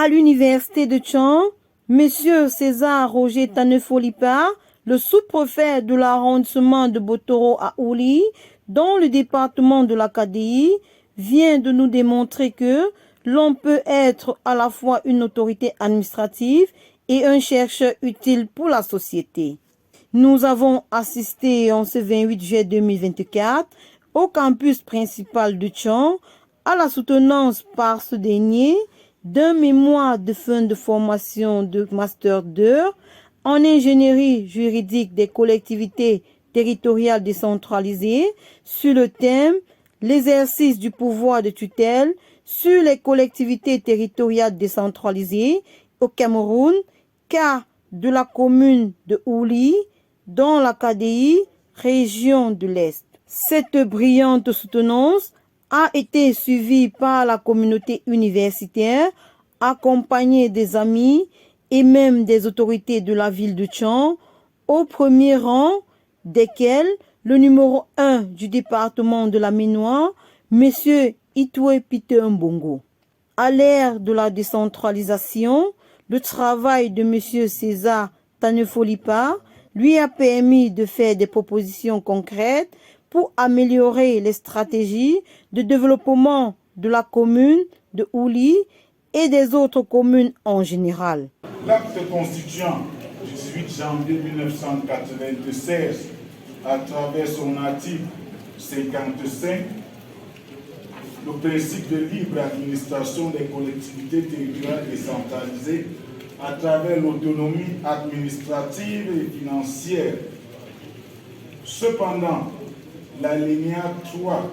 À l'université de Tchang, M. César Roger Tanefolipa, le sous-préfet de l'arrondissement de Botoro à Ouli, dans le département de la KDI, vient de nous démontrer que l'on peut être à la fois une autorité administrative et un chercheur utile pour la société. Nous avons assisté en ce 28 juillet 2024 au campus principal de Tchang à la soutenance par ce dernier d'un mémoire de fin de formation de Master 2 en ingénierie juridique des collectivités territoriales décentralisées sur le thème « L'exercice du pouvoir de tutelle sur les collectivités territoriales décentralisées au Cameroun, cas de la commune de Ouli, dans la KDI, région de l'Est ». Cette brillante soutenance a été suivie par la communauté universitaire, accompagnée des amis et même des autorités de la ville de Tchang, au premier rang desquels le numéro 1 du département de la Ménoire, M. Itoué Peter Mbongo. À l'ère de la décentralisation, le travail de M. César Tanefolipa lui a permis de faire des propositions concrètes pour améliorer les stratégies de développement de la commune de Ouli et des autres communes en général. L'acte constituant du 18 janvier 1996, à travers son article 55, le principe de libre administration des collectivités territoriales décentralisées à travers l'autonomie administrative et financière. Cependant, l'alinéa 3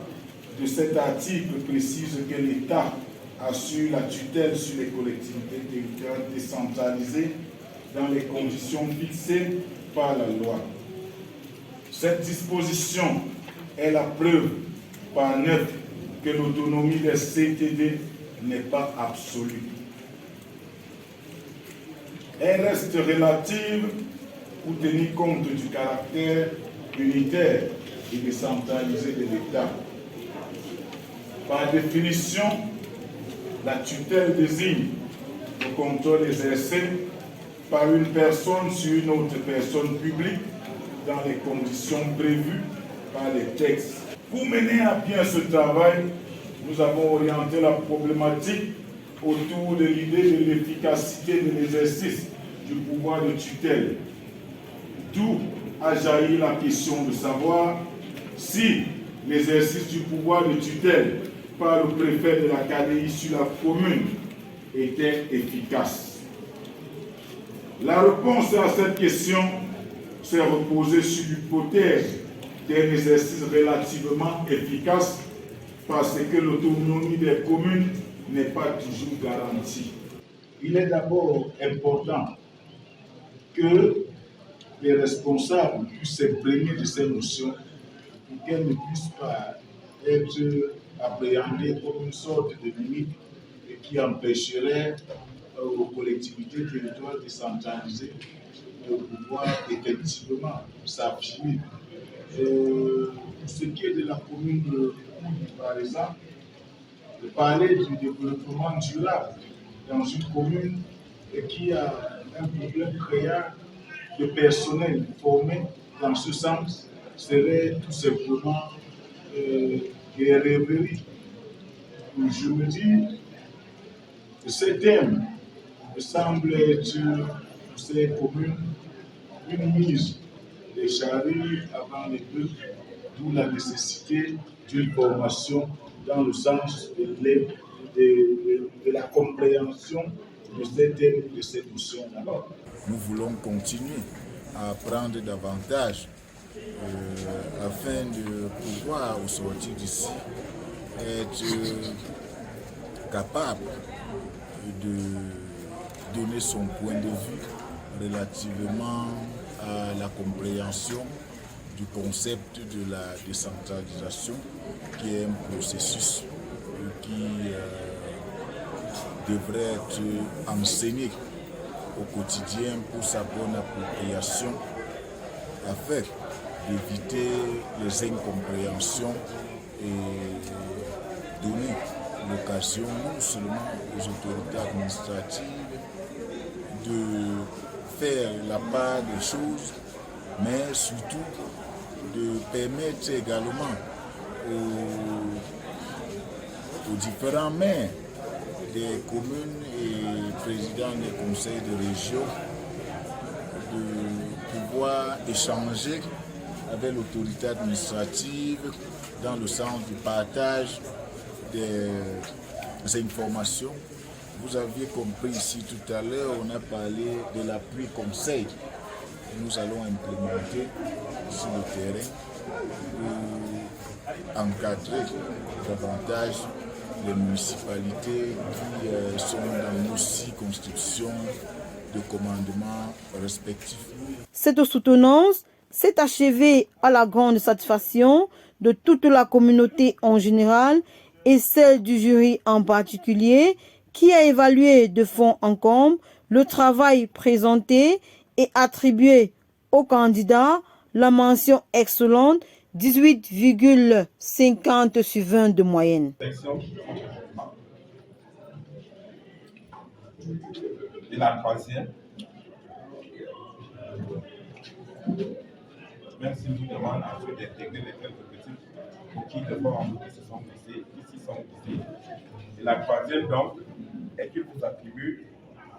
de cet article précise que l'État assure la tutelle sur les collectivités territoriales décentralisées dans les conditions fixées par la loi. Cette disposition est la preuve par neuf que l'autonomie des CTD n'est pas absolue. Elle reste relative pour tenir compte du caractère unitaire et décentralisé de l'État. Par définition, la tutelle désigne le contrôle exercé par une personne sur une autre personne publique dans les conditions prévues par les textes. Pour mener à bien ce travail, nous avons orienté la problématique autour de l'idée de l'efficacité de l'exercice du pouvoir de tutelle. D'où a jailli la question de savoir si l'exercice du pouvoir de tutelle par le préfet de la KDI sur la commune était efficace. La réponse à cette question s'est reposée sur l'hypothèse d'un exercice relativement efficace parce que l'autonomie des communes n'est pas toujours garantie. Il est d'abord important que les responsables puissent s'imprégner de ces notions pour qu'elles ne puissent pas être appréhendées comme une sorte de limite et qui empêcherait aux collectivités territoriales décentralisées de pouvoir effectivement s'affirmer. Pour ce qui est de la commune de Ouli, par exemple, de parler du développement durable dans une commune qui a un problème créant de personnel formé dans ce sens serait tout simplement des rêveries. Je me dis que ces thèmes me semblent être pour ces communes une mise des charrues avant les bœufs, d'où la nécessité d'une formation dans le sens de la compréhension de ces thèmes, de ces notions-là. Nous voulons continuer à apprendre davantage afin de pouvoir, au sortir d'ici, être capable de donner son point de vue relativement à la compréhension du concept de la décentralisation, qui est un processus qui devrait être enseigné au quotidien pour sa bonne appropriation afin d'éviter les incompréhensions et donner l'occasion non seulement aux autorités administratives de faire la part des choses, mais surtout de permettre également aux différents maires des communes et présidents des conseils de région de pouvoir échanger avec l'autorité administrative dans le sens du partage des informations. Vous aviez compris ici tout à l'heure, on a parlé de l'appui conseil que nous allons implémenter sur le terrain pour encadrer davantage les municipalités qui sont dans nos 6 constitutions de commandement respectifs. Cette soutenance s'est achevée à la grande satisfaction de toute la communauté en général et celle du jury en particulier, qui a évalué de fond en comble le travail présenté et attribué au candidat la mention excellente 18,50 sur 20 de moyenne. Et la troisième, même si nous demandons à ceux d'intégrer les quelques petits pour qui de fois en nous se sont glissés, ici sont glissés. Et la troisième donc est qu'il vous attribue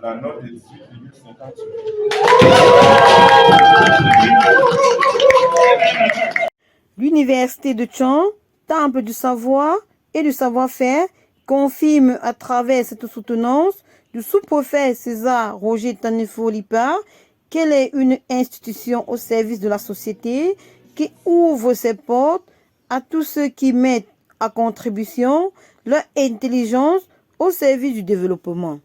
la note de 18,50 sur 20. L'université de Tchang, temple du savoir et du savoir-faire, confirme à travers cette soutenance du sous-préfet César Roger Tanefo-Lipa qu'elle est une institution au service de la société qui ouvre ses portes à tous ceux qui mettent à contribution leur intelligence au service du développement.